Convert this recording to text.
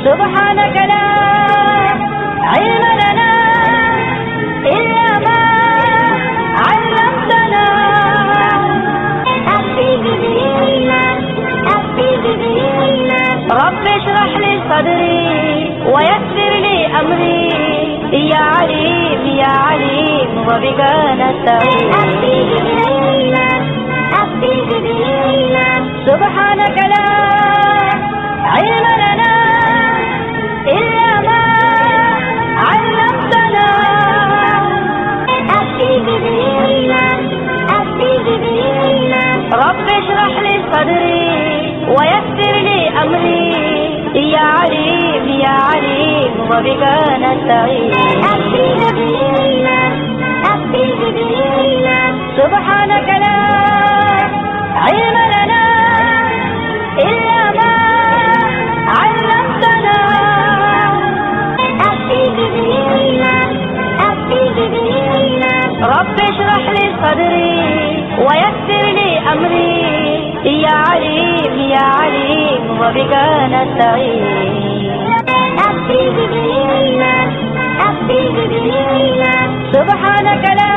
سبحانك لا علم لنا إلا ما علمتنا. رب اشرح لي صدري ويسر لي أمري، يا عليم يا عليم وبك نستعين. سبحانك لا علم لنا إلا ما علمتنا. رب اشرح لي صدري ويسر لي أمري، يا عليم يا عليم وبك نستعين. سبحانك لا علم لنا إلا ما علمتنا. رب اشرح لي صدري ويسر لي أمري، يا عليم يا عليم وبك نستعين. سبحانك لا